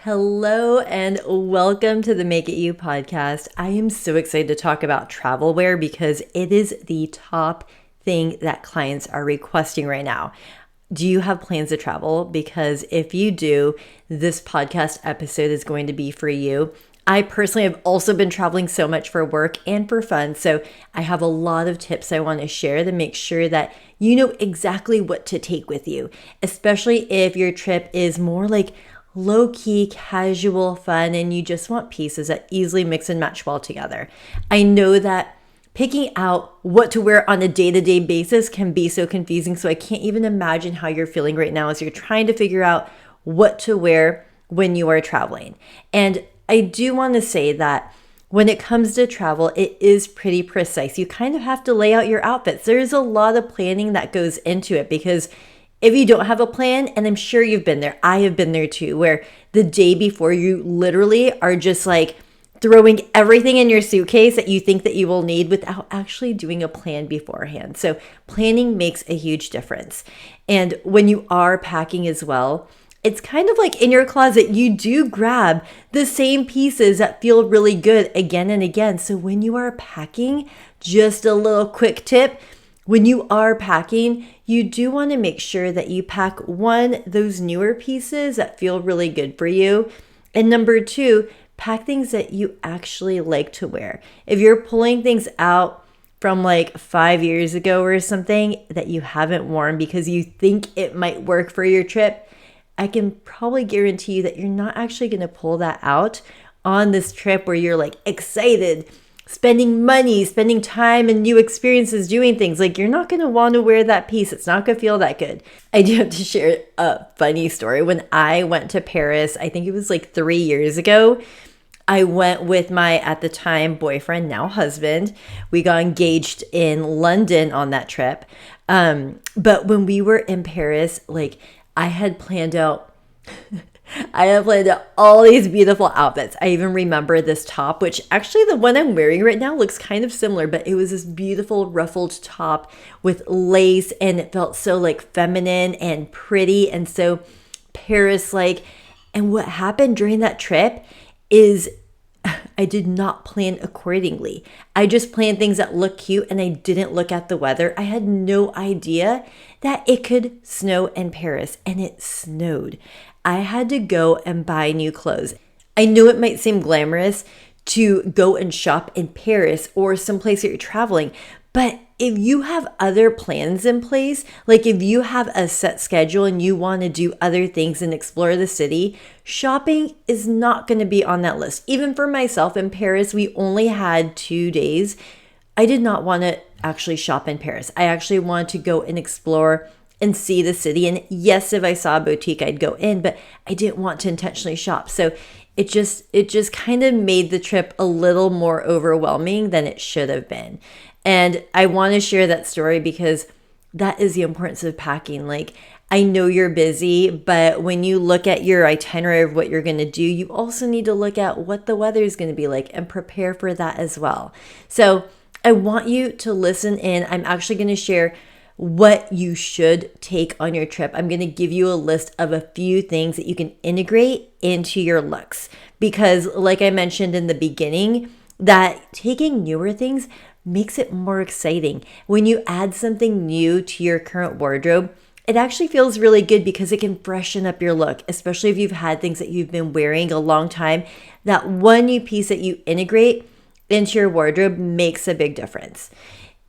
Hello and welcome to the Make It You podcast. I am so excited to talk about travel wear because it is the top thing that clients are requesting right now. Do you have plans to travel? Because if you do, this podcast episode is going to be for you. I personally have also been traveling so much for work and for fun, so I have a lot of tips I want to share to make sure that you know exactly what to take with you, especially if your trip is more like low-key, casual fun, and you just want pieces that easily mix and match well together. I know that picking out what to wear on a day-to-day basis can be so confusing, so I can't even imagine how you're feeling right now as you're trying to figure out what to wear when you are traveling. And I do want to say that when it comes to travel, it is pretty precise. You kind of have to lay out your outfits. There's a lot of planning that goes into it because if you don't have a plan, and I'm sure you've been there, I have been there too, where the day before you literally are just like throwing everything in your suitcase that you think that you will need without actually doing a plan beforehand. So planning makes a huge difference. And when you are packing as well, it's kind of like in your closet, you do grab the same pieces that feel really good again and again. So when you are packing, just a little quick tip, when you are packing, you do want to make sure that you pack those newer pieces that feel really good for you. And number two, pack things that you actually like to wear. If you're pulling things out from like 5 years ago or something that you haven't worn because you think it might work for your trip, I can probably guarantee you that you're not actually going to pull that out on this trip where you're like excited, spending money, spending time and new experiences doing things. Like you're not going to want to wear that piece. It's not going to feel that good. I do have to share a funny story. When I went to Paris, I think it was like 3 years ago, I went with my, at the time, boyfriend, now husband. We got engaged in London on that trip. But when we were in Paris, like I had planned out all these beautiful outfits. I even remember this top, which actually the one I'm wearing right now looks kind of similar, but it was this beautiful ruffled top with lace and it felt so like feminine and pretty and so Paris-like. And what happened during that trip is I did not plan accordingly. I just planned things that look cute and I didn't look at the weather. I had no idea that it could snow in Paris, and it snowed. I had to go and buy new clothes. I know it might seem glamorous to go and shop in Paris or someplace that you're traveling, but if you have other plans in place, like if you have a set schedule and you want to do other things and explore the city, shopping is not going to be on that list. Even for myself in Paris, we only had 2 days. I did not want to actually shop in Paris. I actually wanted to go and explore and see the city. And yes, if I saw a boutique, I'd go in, but I didn't want to intentionally shop. So it just kind of made the trip a little more overwhelming than it should have been. And I want to share that story because that is the importance of packing. Like, I know you're busy, but when you look at your itinerary of what you're going to do, you also need to look at what the weather is going to be like and prepare for that as well. So I want you to listen in. I'm actually going to share what you should take on your trip. I'm going to give you a list of a few things that you can integrate into your looks. Because like I mentioned in the beginning, that taking newer things makes it more exciting. When you add something new to your current wardrobe, it actually feels really good because it can freshen up your look, especially if you've had things that you've been wearing a long time. That one new piece that you integrate into your wardrobe makes a big difference.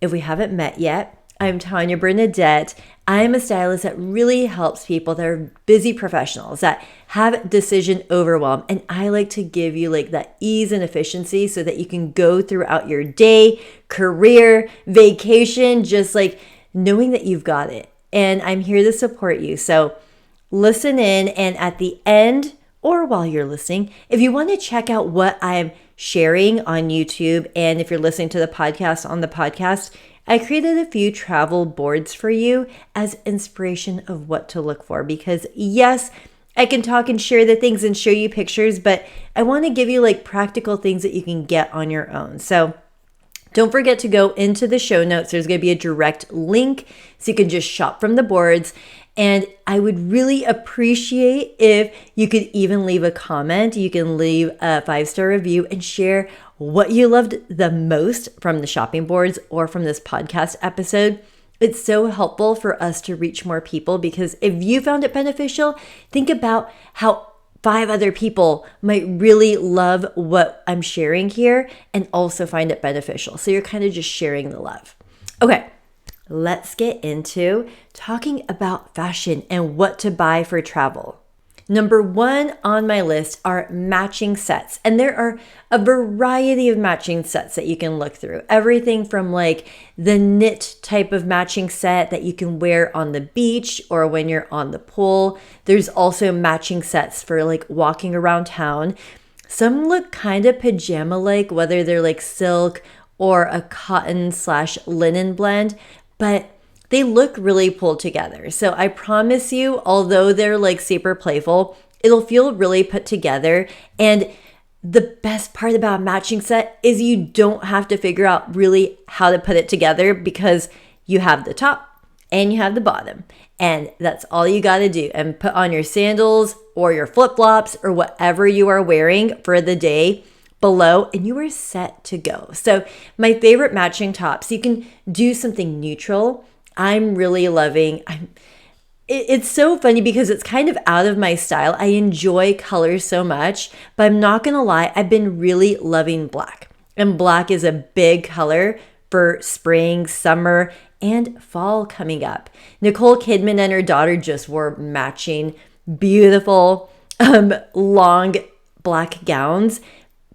If we haven't met yet, I'm Tannya Bernadette. I'm a stylist that really helps people that are busy professionals that have decision overwhelm. And I like to give you like that ease and efficiency so that you can go throughout your day, career, vacation, just like knowing that you've got it. And I'm here to support you. So listen in, and at the end or while you're listening, if you want to check out what I'm sharing on YouTube, and if you're listening to the podcast on the podcast, I created a few travel boards for you as inspiration of what to look for. Because yes, I can talk and share the things and show you pictures, but I want to give you like practical things that you can get on your own. So don't forget to go into the show notes. There's going to be a direct link so you can just shop from the boards. And I would really appreciate if you could even leave a comment. You can leave a 5-star review and share what you loved the most from the shopping boards or from this podcast episode. It's so helpful for us to reach more people, because if you found it beneficial, think about how 5 other people might really love what I'm sharing here and also find it beneficial. So you're kind of just sharing the love. Okay, let's get into talking about fashion and what to buy for travel. Number 1 on my list are matching sets. And there are a variety of matching sets that you can look through. Everything from like the knit type of matching set that you can wear on the beach or when you're on the pool. There's also matching sets for like walking around town. Some look kind of pajama-like, whether they're like silk or a cotton/linen blend, but they look really pulled together. So I promise you, although they're like super playful, it'll feel really put together. And the best part about a matching set is you don't have to figure out really how to put it together, because you have the top and you have the bottom. And that's all you got to do. And put on your sandals or your flip-flops or whatever you are wearing for the day below, and you are set to go. So my favorite matching tops, you can do something neutral. I'm really loving, it's so funny because it's kind of out of my style. I enjoy colors so much, but I'm not gonna lie, I've been really loving black. And black is a big color for spring, summer, and fall coming up. Nicole Kidman and her daughter just wore matching beautiful long black gowns,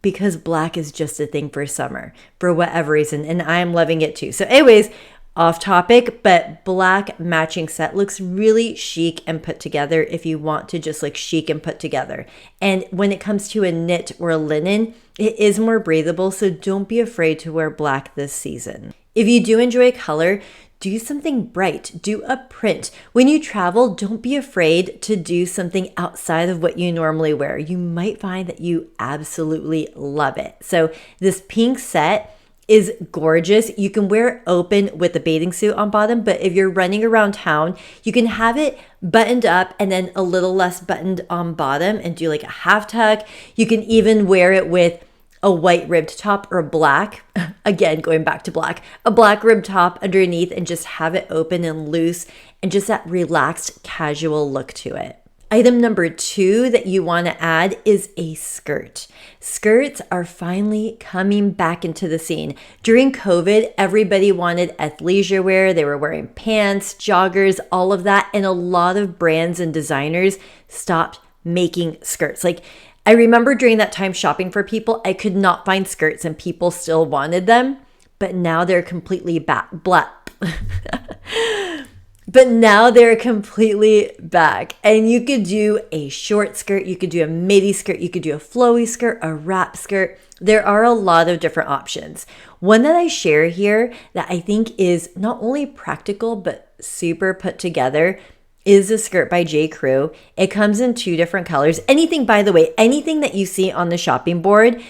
because black is just a thing for summer for whatever reason, and I'm loving it too. So anyways, off topic, but black matching set looks really chic and put together if you want to just like chic and put together. And when it comes to a knit or a linen, it is more breathable, so don't be afraid to wear black this season. If you do enjoy color, do something bright, do a print. When you travel, don't be afraid to do something outside of what you normally wear. You might find that you absolutely love it. So this pink set is gorgeous. You can wear it open with a bathing suit on bottom, but if you're running around town, you can have it buttoned up and then a little less buttoned on bottom and do like a half tuck. You can even wear it with a white ribbed top or black, again, going back to black, a black ribbed top underneath, and just have it open and loose and just that relaxed, casual look to it. Item number 2 that you want to add is a skirt. Skirts are finally coming back into the scene. During COVID, everybody wanted athleisure wear. They were wearing pants, joggers, all of that. And a lot of brands and designers stopped making skirts. Like, I remember during that time shopping for people, I could not find skirts and people still wanted them. But now they're completely back. But now they're completely back, and you could do a short skirt, you could do a midi skirt, you could do a flowy skirt, a wrap skirt. There are a lot of different options. One that I share here that I think is not only practical but super put together is a skirt by J. Crew. It comes in 2 different colors. Anything, by the way, anything that you see on the shopping board,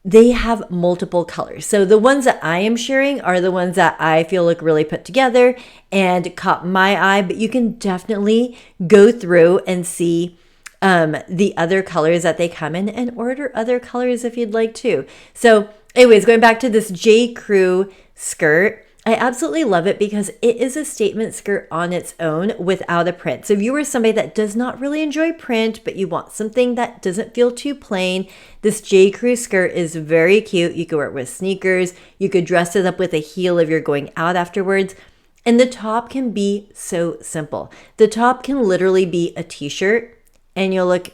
they have multiple colors. So the ones that I am sharing are the ones that I feel look really put together and caught my eye, but you can definitely go through and see the other colors that they come in and order other colors if you'd like to. So anyways, going back to this J. Crew skirt, I absolutely love it because it is a statement skirt on its own without a print. So if you are somebody that does not really enjoy print, but you want something that doesn't feel too plain, this J. Crew skirt is very cute. You could wear it with sneakers. You could dress it up with a heel if you're going out afterwards. And the top can be so simple. The top can literally be a t-shirt and you'll look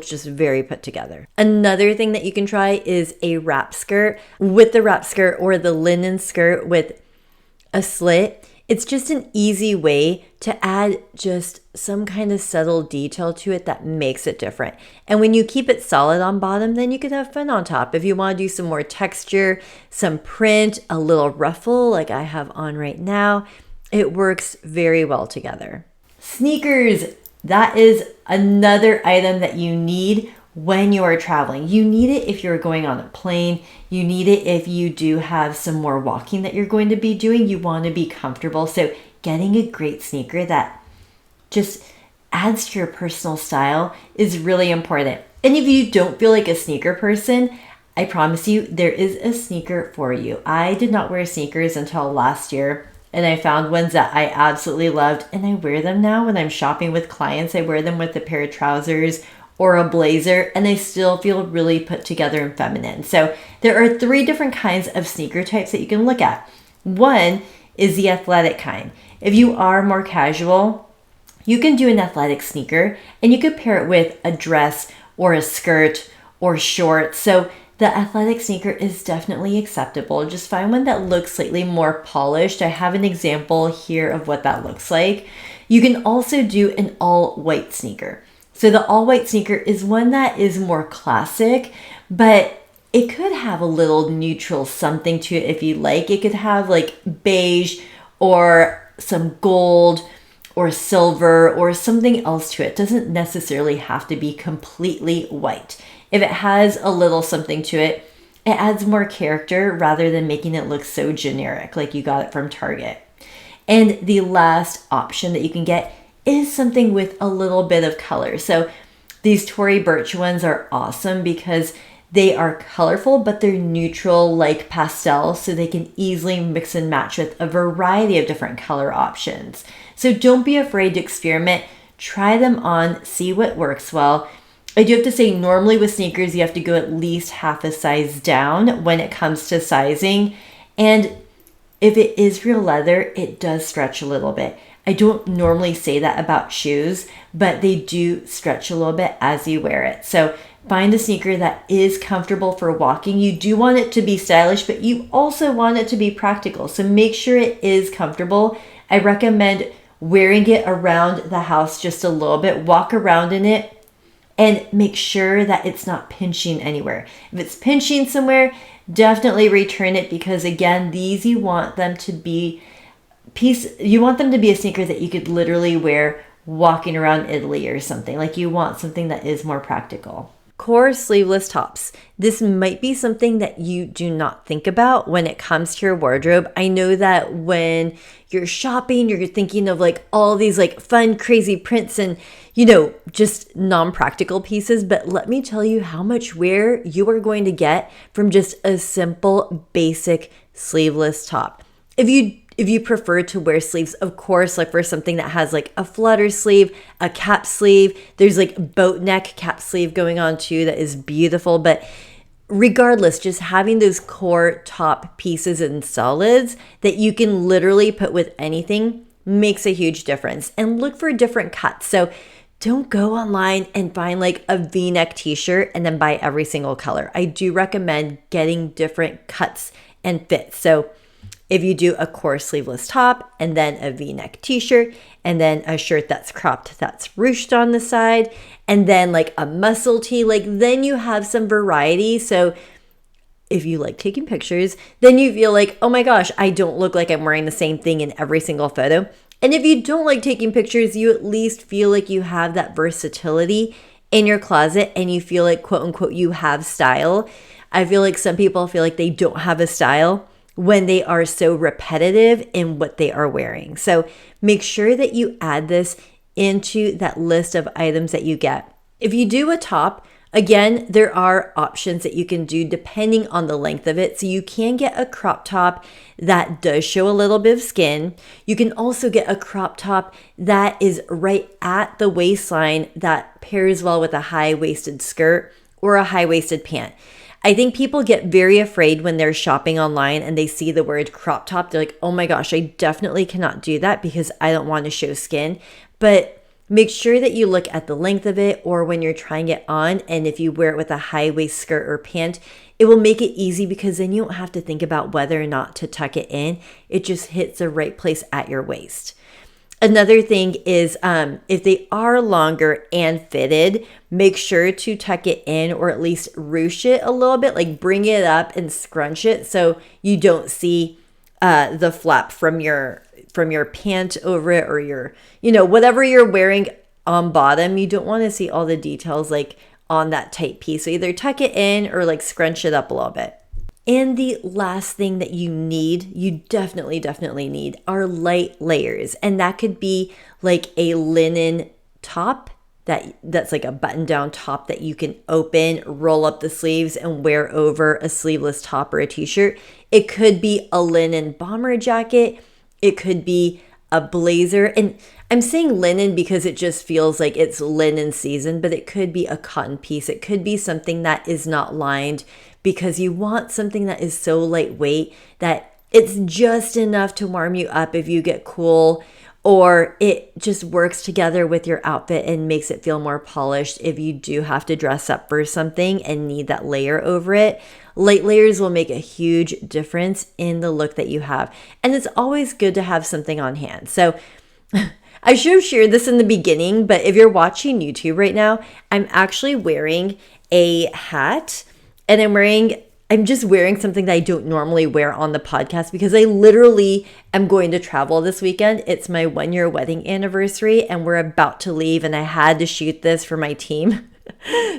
just very put together. Another thing that you can try is a wrap skirt. With the wrap skirt or the linen skirt with a slit, it's just an easy way to add just some kind of subtle detail to it that makes it different. And when you keep it solid on bottom, then you can have fun on top. If you want to do some more texture, some print, a little ruffle like I have on right now, it works very well together. Sneakers, that is another item that you need when you are traveling. You need it if you're going on a plane. You need it if you do have some more walking that you're going to be doing. You want to be comfortable. So getting a great sneaker that just adds to your personal style is really important. And if you don't feel like a sneaker person, I promise you there is a sneaker for you. I did not wear sneakers until last year, and I found ones that I absolutely loved, and I wear them now when I'm shopping with clients. I wear them with a pair of trousers or a blazer, and they still feel really put together and feminine. So there are 3 different kinds of sneaker types that you can look at. One is the athletic kind. If you are more casual, you can do an athletic sneaker, and you could pair it with a dress or a skirt or shorts. So the athletic sneaker is definitely acceptable. Just find one that looks slightly more polished. I have an example here of what that looks like. You can also do an all-white sneaker. So the all-white sneaker is one that is more classic, but it could have a little neutral something to it if you like. It could have like beige or some gold or silver or something else to it. It doesn't necessarily have to be completely white. If it has a little something to it, it adds more character rather than making it look so generic like you got it from Target. And the last option that you can get is something with a little bit of color. So these Tory Burch ones are awesome because they are colorful, but they're neutral like pastel, so they can easily mix and match with a variety of different color options. So don't be afraid to experiment. Try them on, see what works well. I do have to say, normally with sneakers, you have to go at least half a size down when it comes to sizing. And if it is real leather, it does stretch a little bit. I don't normally say that about shoes, but they do stretch a little bit as you wear it. So find a sneaker that is comfortable for walking. You do want it to be stylish, but you also want it to be practical. So make sure it is comfortable. I recommend wearing it around the house just a little bit. Walk around in it and make sure that it's not pinching anywhere. If it's pinching somewhere, definitely return it, because again, these you want them to be a sneaker that you could literally wear walking around Italy or something. Like, you want something that is more practical. Core sleeveless tops. This might be something that you do not think about when it comes to your wardrobe. I know that when you're shopping, you're thinking of like all these like fun, crazy prints and, just non-practical pieces. But let me tell you how much wear you are going to get from just a simple, basic sleeveless top. If you prefer to wear sleeves, of course, like for something that has like a flutter sleeve, a cap sleeve, there's like boat neck cap sleeve going on too that is beautiful. But regardless, just having those core top pieces and solids that you can literally put with anything makes a huge difference. And look for different cuts. So don't go online and find like a V-neck t-shirt and then buy every single color. I do recommend getting different cuts and fits. So if you do a core sleeveless top and then a V-neck t-shirt and then a shirt that's cropped, that's ruched on the side, and then like a muscle tee, then you have some variety. So if you like taking pictures, then you feel like, oh my gosh, I don't look like I'm wearing the same thing in every single photo. And if you don't like taking pictures, you at least feel like you have that versatility in your closet and you feel like, quote unquote, you have style. I feel like some people feel like they don't have a style when they are so repetitive in what they are wearing. So make sure that you add this into that list of items that you get. If you do a top, again, there are options that you can do depending on the length of it. So you can get a crop top that does show a little bit of skin. You can also get a crop top that is right at the waistline that pairs well with a high-waisted skirt or a high-waisted pant. I think people get very afraid when they're shopping online and they see the word crop top. They're like, oh my gosh, I definitely cannot do that because I don't want to show skin. But make sure that you look at the length of it or when you're trying it on. And if you wear it with a high waist skirt or pant, it will make it easy because then you don't have to think about whether or not to tuck it in. It just hits the right place at your waist. Another thing is if they are longer and fitted, make sure to tuck it in or at least ruche it a little bit, like bring it up and scrunch it so you don't see the flap from your pant over it or your, whatever you're wearing on bottom. You don't want to see all the details like on that tight piece. So either tuck it in or like scrunch it up a little bit. And the last thing that you definitely need are light layers. And that could be like a linen top that's like a button down top that you can open, roll up the sleeves and wear over a sleeveless top or a t-shirt. It could be a linen bomber jacket. It could be a blazer. And I'm saying linen because it just feels like it's linen season, but it could be a cotton piece. It could be something that is not lined because you want something that is so lightweight that it's just enough to warm you up if you get cool, or it just works together with your outfit and makes it feel more polished if you do have to dress up for something and need that layer over it. Light layers will make a huge difference in the look that you have. And it's always good to have something on hand. So I should have shared this in the beginning, but if you're watching YouTube right now, I'm actually wearing a hat, and I'm just wearing something that I don't normally wear on the podcast because I literally am going to travel this weekend. It's my 1-year wedding anniversary and we're about to leave, and I had to shoot this for my team.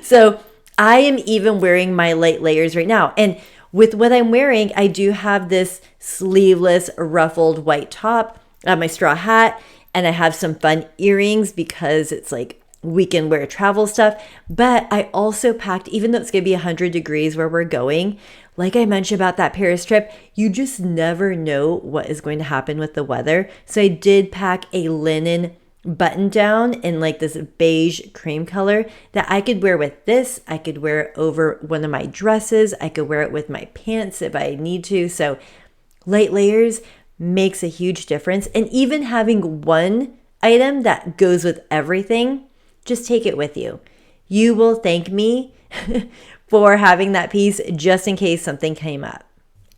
So I am even wearing my light layers right now. And with what I'm wearing, I do have this sleeveless ruffled white top, my straw hat, and I have some fun earrings because it's like weekend wear travel stuff. But I also packed, even though it's going to be 100 degrees where we're going, like I mentioned about that Paris trip, you just never know what is going to happen with the weather. So I did pack a linen button down in like this beige cream color that I could wear with this. I could wear it over one of my dresses. I could wear it with my pants if I need to. So light layers makes a huge difference. And even having one item that goes with everything, just take it with you. You will thank me for having that piece just in case something came up.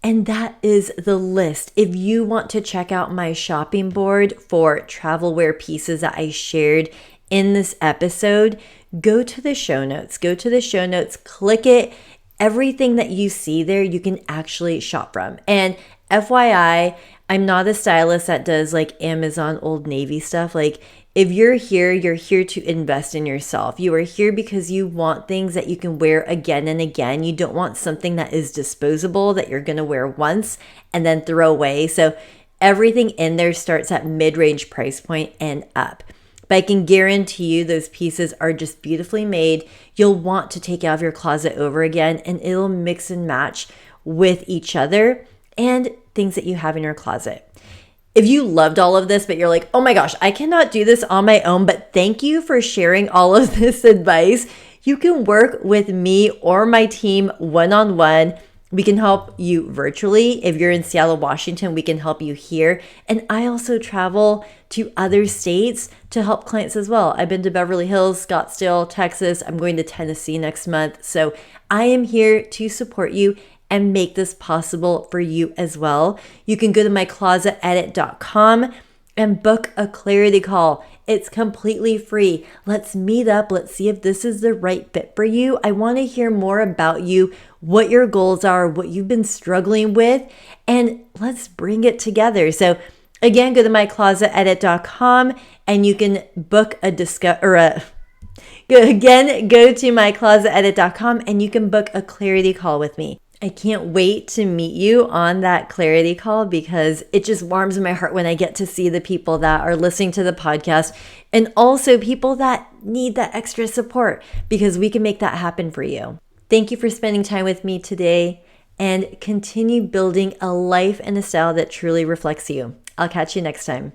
And that is the list. If you want to check out my shopping board for travel wear pieces that I shared in this episode, go to the show notes. Click it. Everything that you see there, you can actually shop from. And FYI, I'm not a stylist that does like Amazon Old Navy stuff. Like, if you're here to invest in yourself. You are here because you want things that you can wear again and again. You don't want something that is disposable that you're going to wear once and then throw away. So everything in there starts at mid-range price point and up. But I can guarantee you those pieces are just beautifully made. You'll want to take out of your closet over again, and it'll mix and match with each other and things that you have in your closet. If you loved all of this, but you're like, oh my gosh, I cannot do this on my own, but thank you for sharing all of this advice. You can work with me or my team one-on-one. We can help you virtually. If you're in Seattle, Washington, we can help you here. And I also travel to other states to help clients as well. I've been to Beverly Hills, Scottsdale, Texas. I'm going to Tennessee next month. So I am here to support you and make this possible for you as well. You can go to myclosetedit.com and book a clarity call. It's completely free. Let's meet up. Let's see if this is the right fit for you. I want to hear more about you, what your goals are, what you've been struggling with, and let's bring it together. So again, go to myclosetedit.com and you can book go to myclosetedit.com and you can book a clarity call with me. I can't wait to meet you on that clarity call because it just warms my heart when I get to see the people that are listening to the podcast and also people that need that extra support because we can make that happen for you. Thank you for spending time with me today and continue building a life and a style that truly reflects you. I'll catch you next time.